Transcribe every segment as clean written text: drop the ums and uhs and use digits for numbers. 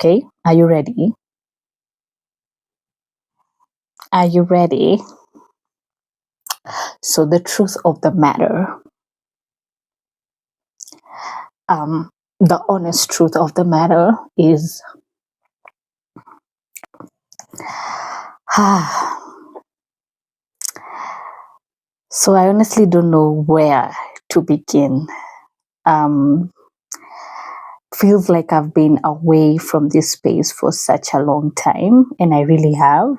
Okay, are you ready? Are you ready? So the truth of the matter, the honest truth of the matter is, so I honestly don't know where to begin. Feels like I've been away from this space for such a long time, and I really have.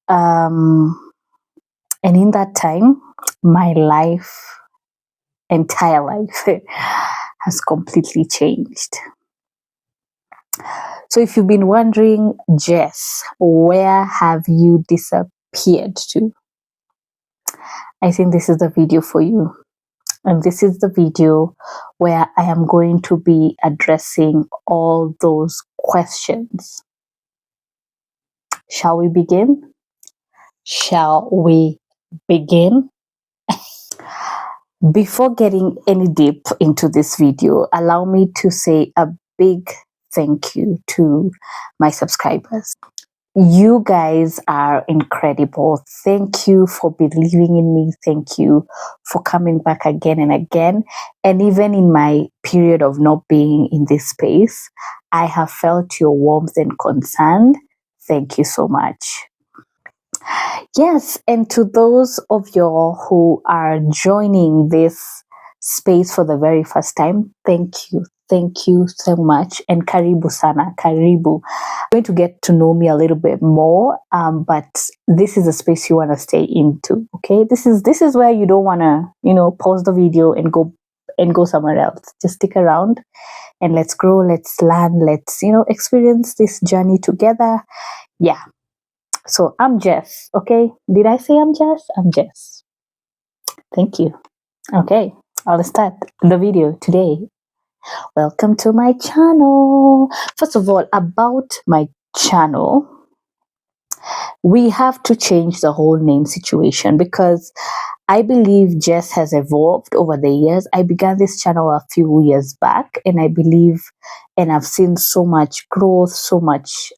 And in that time, my entire life, has completely changed. So if you've been wondering, Jess, where have you disappeared to? I think this is the video for you. And this is the video where I am going to be addressing all those questions. Shall we begin? Shall we begin? Before getting any deep into this video, allow me to say a big thank you to my subscribers. You guys are incredible. Thank you for believing in me. Thank you for coming back again and again. And even in my period of not being in this space, I have felt your warmth and concern. Thank you so much. Yes, and to those of y'all who are joining this space for the very first time, thank you. Thank you so much. And karibu sana, karibu. You're going to get to know me a little bit more, but this is a space you want to stay into, okay? This is where you don't want to, pause the video and go somewhere else. Just stick around and let's grow, let's learn, let's, experience this journey together. Yeah. So I'm Jess, okay? Did I say I'm Jess? I'm Jess. Thank you. Okay, I'll start the video today. Welcome to my channel. First of all, about my channel, we have to change the whole name situation because I believe Jess has evolved over the years. I began this channel a few years back, and I believe, and I've seen so much growth, so much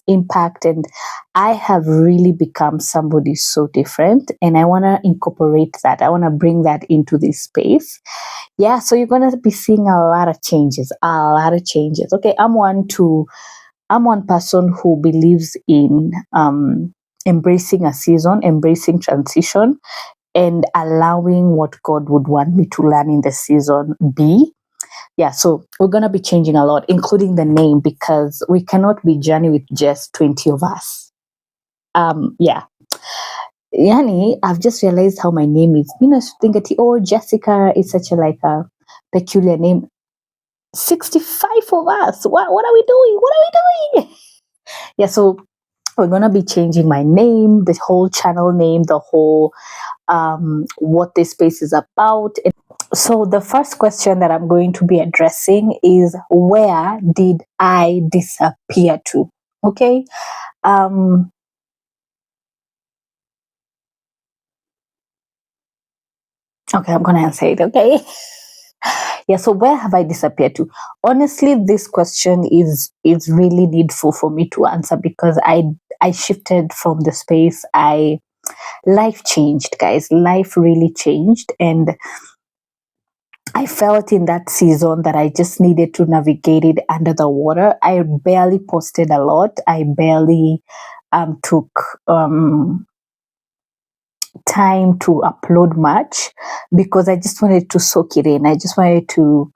impact, and I have really become somebody so different, and I want to incorporate that. I want to bring that into this space. Yeah, so you're going to be seeing a lot of changes, Okay, I'm one person who believes in embracing a season, embracing transition, and allowing what God would want me to learn in the season be. Yeah, so we're going to be changing a lot, including the name, because we cannot be journey with just 20 of us. Yeah. Yani, I've just realized how my name is. Think that, Jessica is such a peculiar name. 65 of us. What are we doing? What are we doing? Yeah, so we're going to be changing my name, the whole channel name, the whole what this space is about. So the first question that I'm going to be addressing is, where did I disappear to? Okay. Okay, I'm going to answer it. Okay. Yeah, so where have I disappeared to? Honestly, this question is really needful for me to answer because I shifted from the space. Life changed, guys. Life really changed, and I felt in that season that I just needed to navigate it under the water. I barely posted a lot. I barely took time to upload much because I just wanted to soak it in. I just wanted to,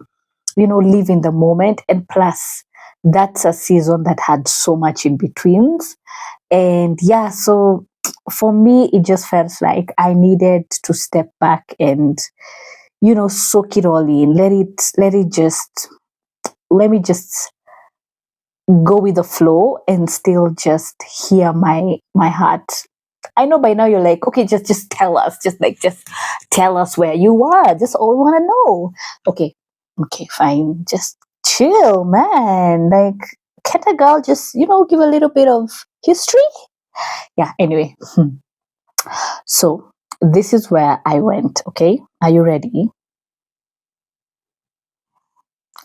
live in the moment. And plus, that's a season that had so much in betweens. And yeah, so for me, it just felt like I needed to step back and, soak it all in. Let me just go with the flow and still just hear my heart. I know by now you're like, okay, just tell us, just tell us where you are. Just all want to know. Okay, fine. Just chill, man. Like, can't a girl just, give a little bit of history? Yeah, anyway. So this is where I went, okay? Are you ready?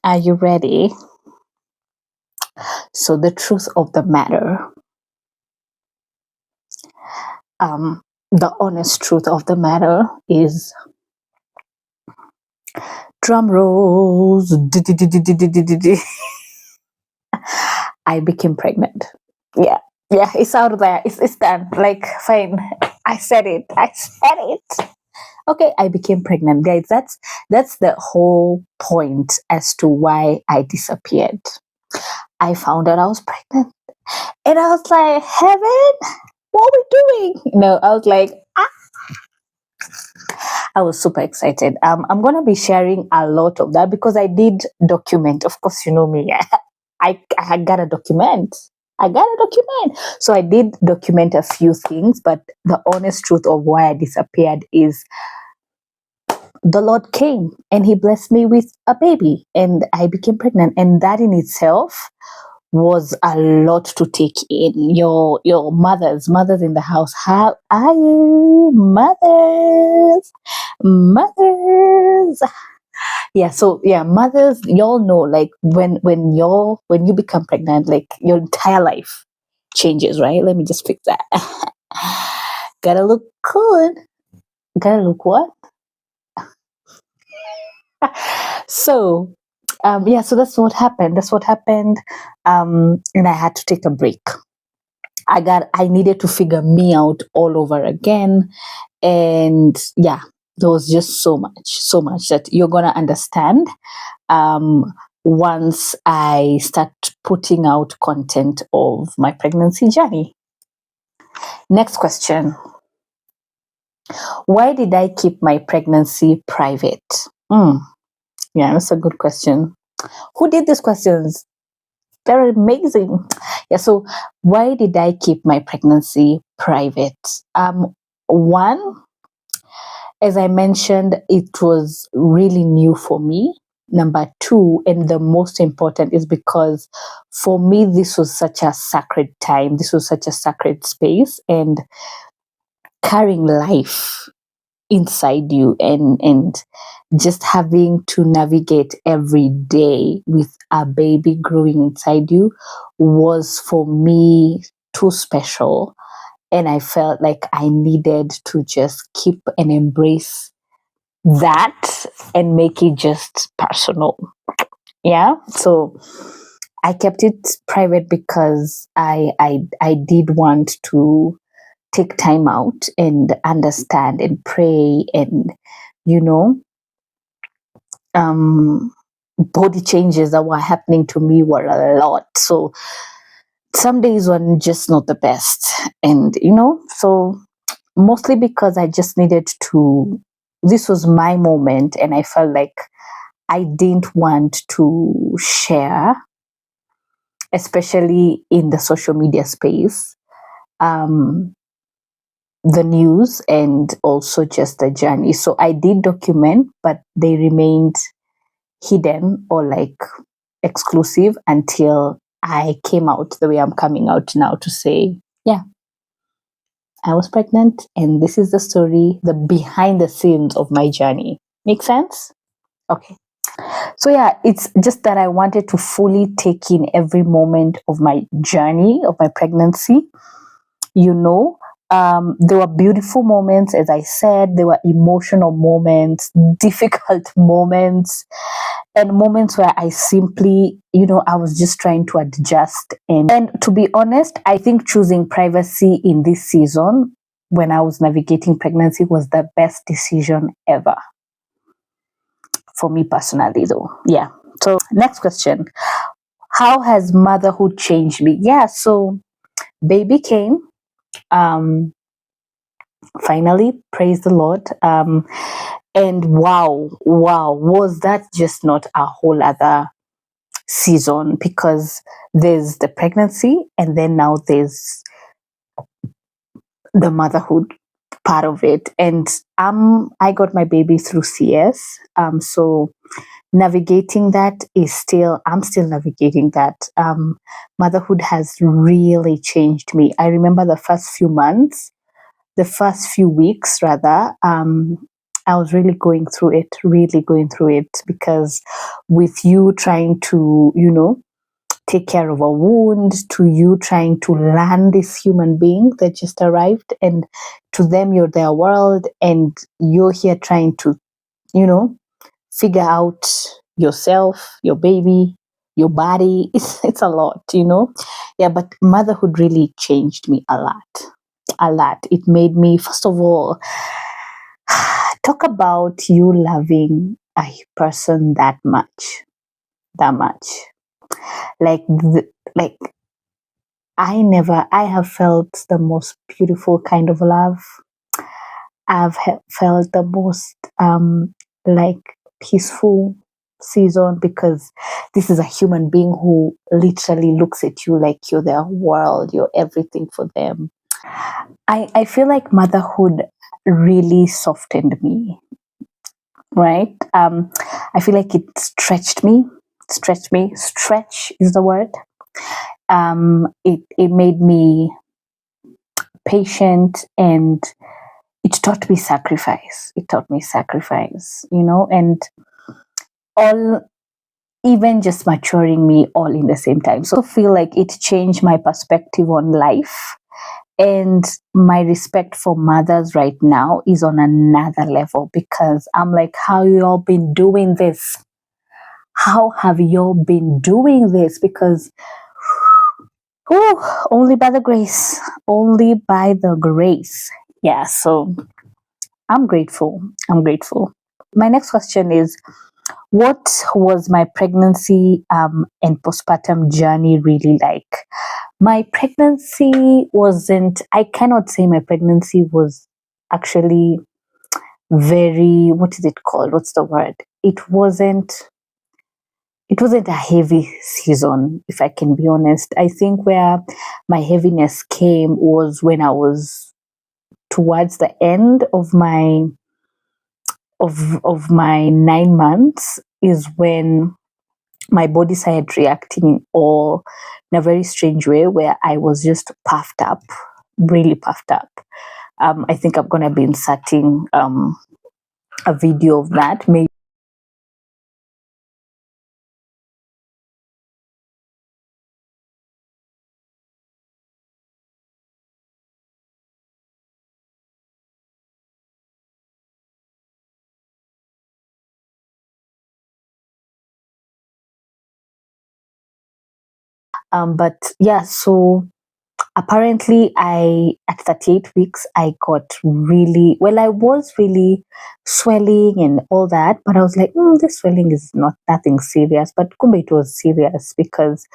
Are you ready? So the truth of the matter, the honest truth of the matter is, drum rolls, I became pregnant. Yeah, yeah, it's out there. It's done. Like, fine. I said it. I said it. Okay, I became pregnant, guys. That's the whole point as to why I disappeared. I found out I was pregnant, and I was like, "Heaven, what are we doing?" No, I was like, I was super excited. I'm gonna be sharing a lot of that because I did document. Of course, you know me. I got a document. I got a document. So I did document a few things, but the honest truth of why I disappeared is the Lord came and He blessed me with a baby, and I became pregnant, and that in itself was a lot to take in. Your mothers in the house, how are you, mothers? Yeah, so yeah, mothers, y'all know, like when you become pregnant, like your entire life changes, right? Let me just fix that. Gotta look good. Gotta look what? So yeah, so that's what happened. And I had to take a break. I needed to figure me out all over again. And yeah, there was just so much that you're gonna understand once I start putting out content of my pregnancy journey. Next question. Why did I keep my pregnancy private? Yeah, that's a good question. Who did these questions? They're amazing. Yeah, so why did I keep my pregnancy private? One, as I mentioned, it was really new for me. Number two, and the most important, is because for me, this was such a sacred time. This was such a sacred space, and carrying life inside you and just having to navigate every day with a baby growing inside you was for me too special, and I felt like I needed to just keep and embrace that and make it just personal. Yeah, so I kept it private because I did want to take time out and understand and pray, and you know body changes that were happening to me were a lot. So some days were just not the best, and so mostly because I just needed to, this was my moment, and I felt like I didn't want to share, especially in the social media space, the news and also just the journey. So I did document, but they remained hidden or like exclusive until I came out the way I'm coming out now to say, yeah, I was pregnant, and this is the story, the behind the scenes of my journey. Make sense? Okay. So yeah, it's just that I wanted to fully take in every moment of my journey, of my pregnancy. There were beautiful moments, as I said, there were emotional moments, difficult moments, and moments where I simply, I was just trying to adjust. And to be honest, I think choosing privacy in this season when I was navigating pregnancy was the best decision ever for me personally, though. Yeah. So, next question. How has motherhood changed me? Yeah, so baby came. Finally, praise the Lord. And wow, was that just not a whole other season? Because there's the pregnancy, and then now there's the motherhood part of it. And I got my baby through CS. So navigating that I'm still navigating that. Motherhood has really changed me. I remember the first few weeks rather, I was really going through it, because with you trying to, take care of a wound, to you trying to learn this human being that just arrived, and to them you're their world, and you're here trying to, figure out yourself, your baby, your body. It's a lot. Yeah, but motherhood really changed me a lot. A lot. It made me, first of all, talk about you loving a person that much. That much. Like, like I have felt the most beautiful kind of love. I've felt the most like peaceful season, because this is a human being who literally looks at you like you're their world, you're everything for them. I feel like motherhood really softened me, right? I feel like it stretched me. Stretch is the word. It made me patient, and it taught me sacrifice. And all, even just maturing me all in the same time. So I feel like it changed my perspective on life, and my respect for mothers right now is on another level, because I'm like, how you all been doing this? How have you all been doing this? Because only by the grace. Only by the grace. Yeah, so I'm grateful. My next question is, what was my pregnancy and postpartum journey really like? My pregnancy wasn't, I cannot say my pregnancy was actually very, what is it called? What's the word? It wasn't a heavy season, if I can be honest. I think where my heaviness came was when I was towards the end of my 9 months, is when my body started reacting all in a very strange way, where I was just puffed up, really puffed up. I think I'm gonna be inserting a video of that. Maybe. But yeah, so apparently at 38 weeks, I got really, well, I was really swelling and all that, but I was like, this swelling is nothing serious. But kumbe it was serious, because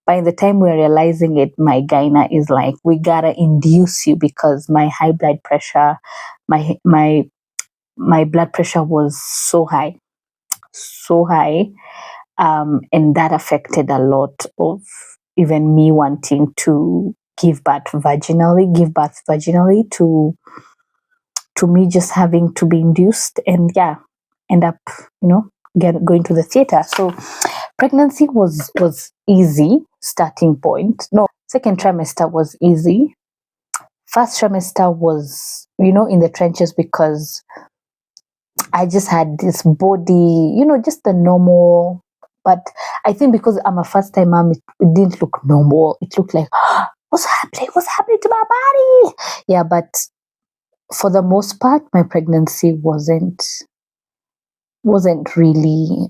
by the time we're realizing it, my gyna is like, we gotta induce you, because my high blood pressure, my blood pressure was so high, so high. And that affected a lot of even me wanting to give birth vaginally, to me just having to be induced, and yeah, end up, going to the theater. So pregnancy was easy, starting point. No, second trimester was easy. First trimester was, in the trenches, because I just had this body, just the normal. But I think because I'm a first time mom, it didn't look normal. It looked like, what's happening? What's happening to my body? Yeah, but for the most part, my pregnancy wasn't really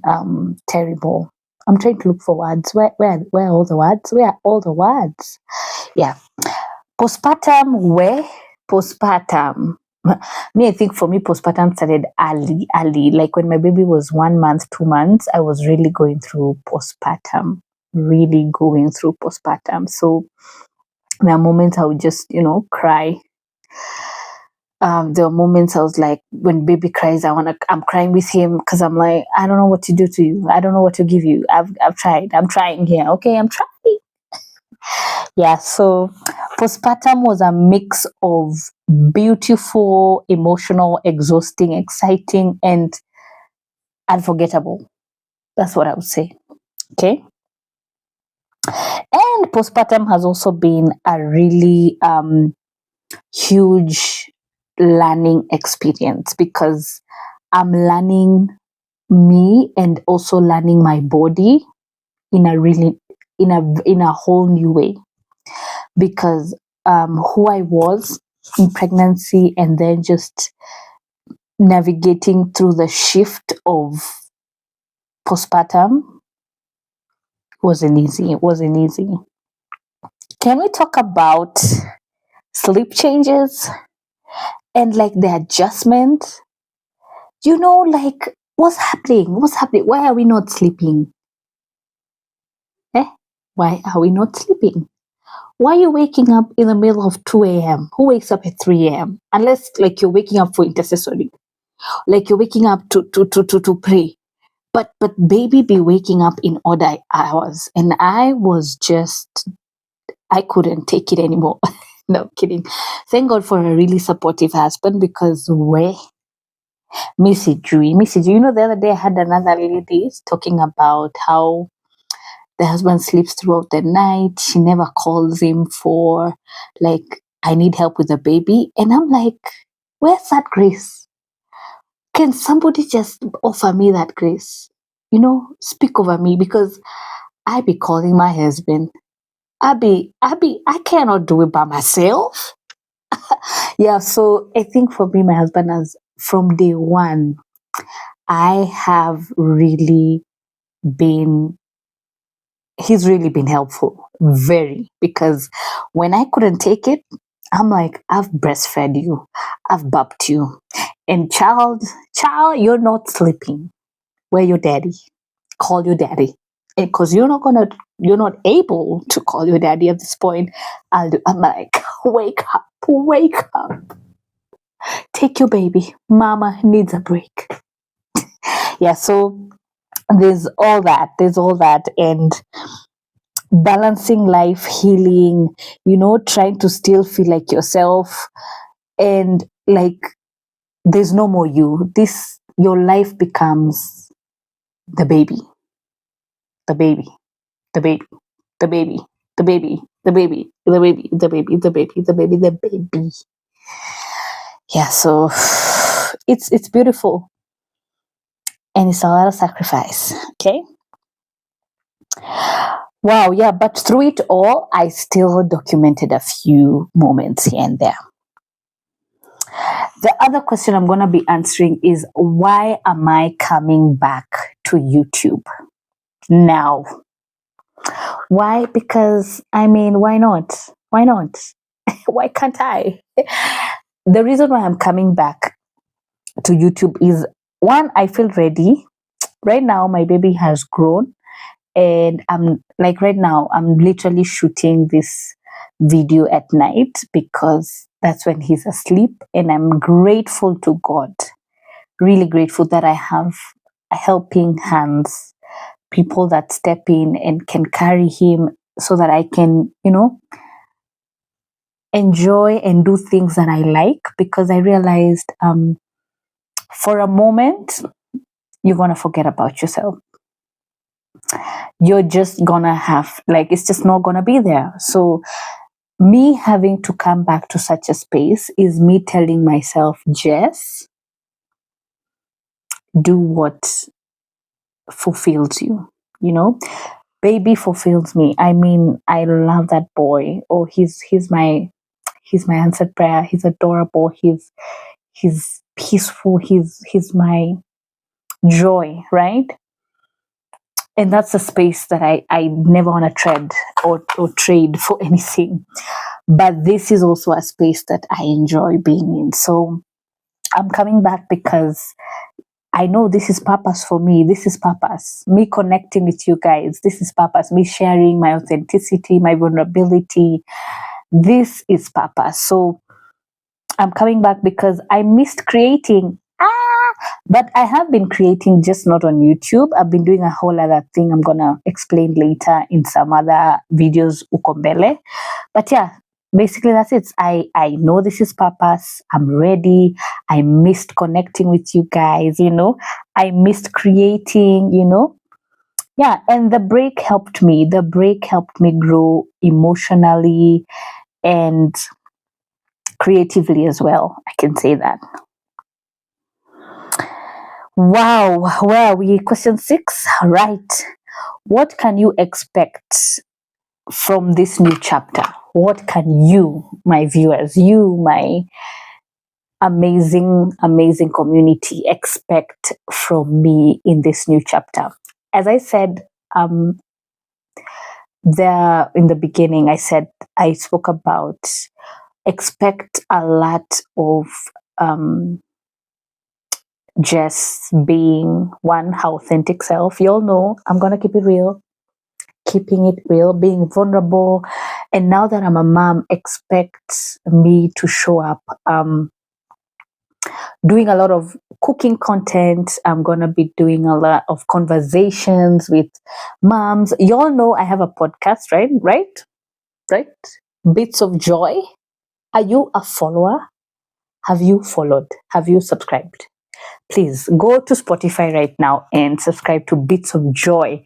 terrible. I'm trying to look for words. Where are all the words? Where are all the words? Yeah. Postpartum. Me, I think for me, postpartum started early. Like when my baby was 1 month, 2 months, I was really going through postpartum. So there are moments I would just, cry. There were moments I was like, when baby cries, I'm crying with him, because I'm like, I don't know what to do to you. I don't know what to give you. I've tried. I'm trying here. Okay, I'm trying. Yeah, so postpartum was a mix of beautiful, emotional, exhausting, exciting, and unforgettable. That's what I would say. Okay. And postpartum has also been a really huge learning experience, because I'm learning me and also learning my body in in a whole new way, because who I was in pregnancy and then just navigating through the shift of postpartum wasn't easy. It wasn't easy. Can we talk about sleep changes and like the adjustment? Like what's happening? What's happening? Why are we not sleeping? Eh? Why are we not sleeping? Why are you waking up in the middle of 2 a.m.? Who wakes up at 3 a.m.? Unless like you're waking up for intercessory, like you're waking up to pray. But baby be waking up in odd hours, and I couldn't take it anymore. No kidding. Thank God for a really supportive husband, because where Missy Ju, the other day I had another lady talking about how the husband sleeps throughout the night. She never calls him for like, I need help with the baby. And I'm like, where's that grace? Can somebody just offer me that grace? Speak over me, because I be calling my husband. I cannot do it by myself. Yeah, so I think for me, my husband has, from day one, I have really been, he's really been helpful, very, because when I couldn't take it, I'm like, I've breastfed you, I've bumped you, and child, you're not sleeping. Where your daddy? Call your daddy, because you're not able to call your daddy at this point. I'm like, wake up, take your baby, mama needs a break. Yeah, so there's all that, and balancing life, healing, trying to still feel like yourself, and like there's no more you. Your life becomes the baby, the baby, the baby, the baby, the baby, the baby, the baby, the baby, the baby, the baby, the baby. Yeah, so it's beautiful, and it's a lot of sacrifice. Okay. Wow, yeah, but through it all, I still documented a few moments here and there. The other question I'm going to be answering is, why am I coming back to YouTube now? Why? Because, why not? Why not? Why can't I? The reason why I'm coming back to YouTube is, one, I feel ready. Right now, my baby has grown, and I'm like, right now, I'm literally shooting this video at night because that's when he's asleep, and I'm grateful to God, really grateful that I have helping hands, people that step in and can carry him so that I can, enjoy and do things that I like, because I realized for a moment, you're going to forget about yourself. You're just going to have, like, it's just not going to be there. So me having to come back to such a space is me telling myself, Jess, do what fulfills you, baby fulfills me. I love that boy. Oh, he's my answered prayer. He's adorable. He's peaceful. He's my joy, right? And that's a space that I never want to tread or trade for anything. But this is also a space that I enjoy being in. So I'm coming back because I know this is purpose for me. This is purpose. Me connecting with you guys. This is purpose. Me sharing my authenticity, my vulnerability. This is purpose. So I'm coming back because I missed creating. But I have been creating, just not on YouTube. I've been doing a whole other thing I'm going to explain later in some other videos, ukombele. But yeah, basically that's it. I know this is purpose. I'm ready. I missed connecting with you guys, I missed creating, Yeah, and the break helped me. The break helped me grow emotionally and creatively as well. I can say that. Wow, where are we? Question 6. Right. What can you expect from this new chapter? What can you, my viewers, you, my amazing community, expect from me in this new chapter? As I said, there in the beginning, I spoke about expect a lot of just being one authentic self. You all know I'm gonna keep it real, keeping it real, being vulnerable. And now that I'm a mom, expect me to show up doing a lot of cooking content. I'm gonna be doing a lot of conversations with moms. You all know I have a podcast, right? Bits of Joy. Are you a follower? Have you followed? Have you subscribed? Please go to Spotify right now and subscribe to Bits of Joy.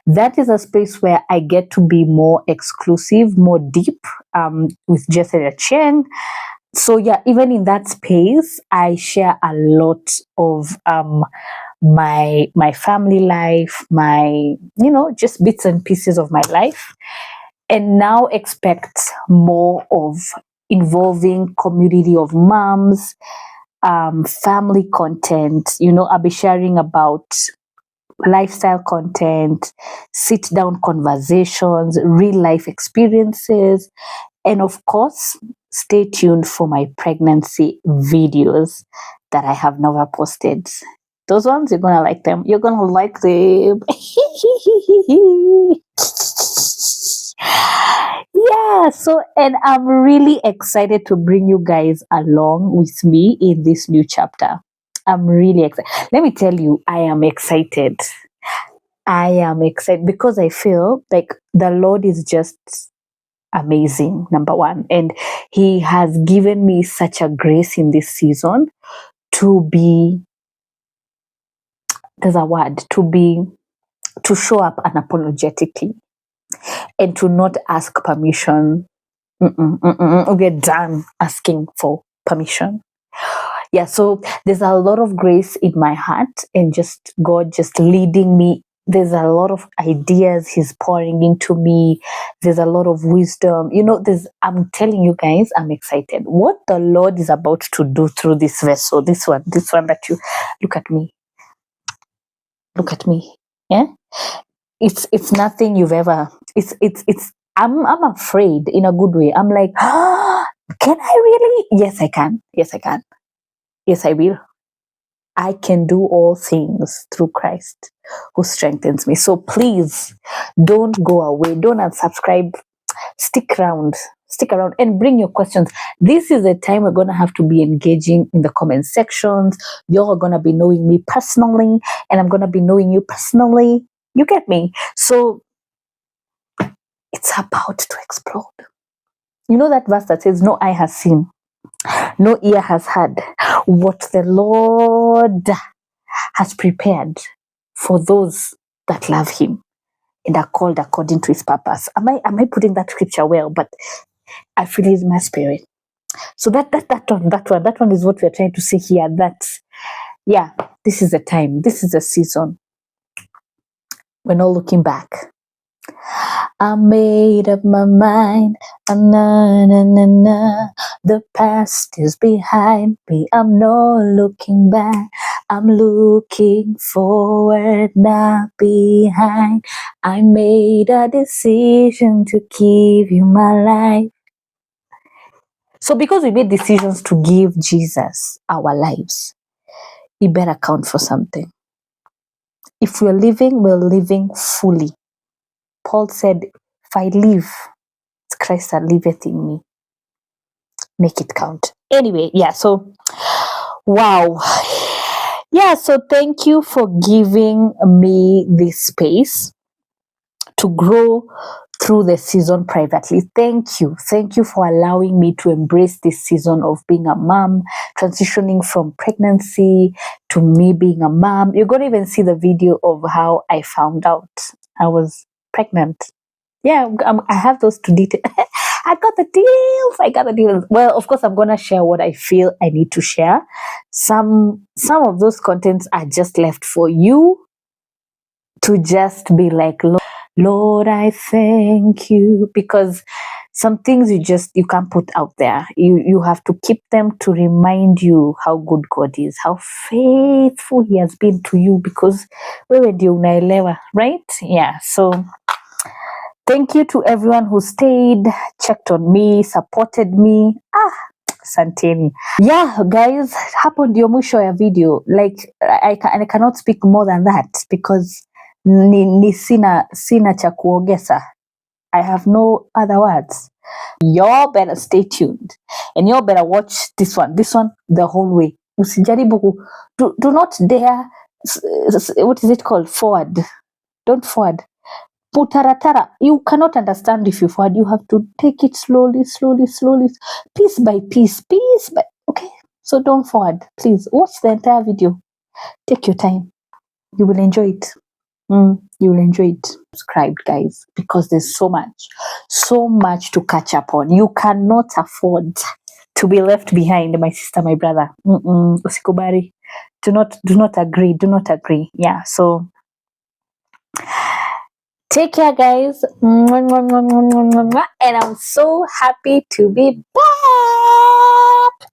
That is a space where I get to be more exclusive, more deep with Jessica Chen. So yeah, even in that space, I share a lot of my family life, my just bits and pieces of my life, and now expect more of involving community of moms, family content. I'll be sharing about lifestyle content, sit down conversations, real life experiences, and of course, stay tuned for my pregnancy videos that I have never posted. Those ones, you're gonna like them. You're gonna like them. Yeah, and I'm really excited to bring you guys along with me in this new chapter. I'm really excited. Let me tell you, I am excited. I am excited because I feel like the Lord is just amazing, number one. And He has given me such a grace in this season to be, there's a word, to show up unapologetically and to not ask permission. Get done asking for permission. Yeah, so there's a lot of grace in my heart and just God just leading me. There's a lot of ideas He's pouring into me. There's a lot of wisdom. I'm telling you guys, I'm excited. What the Lord is about to do through this vessel, this one that you look at me. Look at me. Yeah? It's nothing you've ever I'm afraid in a good way. I'm like, can I really? Yes, I can. Yes, I can. Yes, I will. I can do all things through Christ who strengthens me. So please don't go away. Don't unsubscribe. Stick around. Stick around and bring your questions. This is the time we're going to have to be engaging in the comment sections. You're going to be knowing me personally, and I'm going to be knowing you personally. You get me? So it's about to explode. You know that verse that says, no eye has seen, no ear has heard what the Lord has prepared for those that love Him and are called according to His purpose. Am I putting that scripture well? But I feel it in my spirit. So that one is what we're trying to say here. This is the time. This is the season. We're not looking back. I made up my mind. Na, na, na, na. The past is behind me. I'm not looking back. I'm looking forward, not behind. I made a decision to give you my life. So because we made decisions to give Jesus our lives, we better count for something. If we're living fully. Paul said, if I live, it's Christ that liveth in me. Make it count. Anyway, so wow. Yeah, so thank you for giving me this space to grow through the season privately. Thank you. Thank you for allowing me to embrace this season of being a mom, transitioning from pregnancy to me being a mom. You're going to even see the video of how I found out I was pregnant. Yeah, I have those two details. I got the deals. Well, of course, I'm going to share what I feel I need to share. Some of those contents are just left for you to just be like, look, Lord, I thank you, because some things you can't put out there. You have to keep them to remind you how good God is, how faithful He has been to you, because wewe ndio unaelewa, right? Yeah. So thank you to everyone who stayed, checked on me, supported me. Santeni. Yeah, guys, hapo ndio mwisho ya video. Like I cannot speak more than that, because ni sina cha kuongeza. I have no other words. Y'all better stay tuned, and y'all better watch this one the whole way. Usijaribu do not dare, what is it called, forward. Don't forward. Putaratara. You cannot understand if you forward. You have to take it slowly, piece by piece, okay. So don't forward, please. Watch the entire video. Take your time. You will enjoy it. You will enjoy it. Subscribe, guys, because there's so much to catch up on. You cannot afford to be left behind, my sister, my brother. Usikubali. Do not agree. Yeah. So take care, guys. And I'm so happy to be back.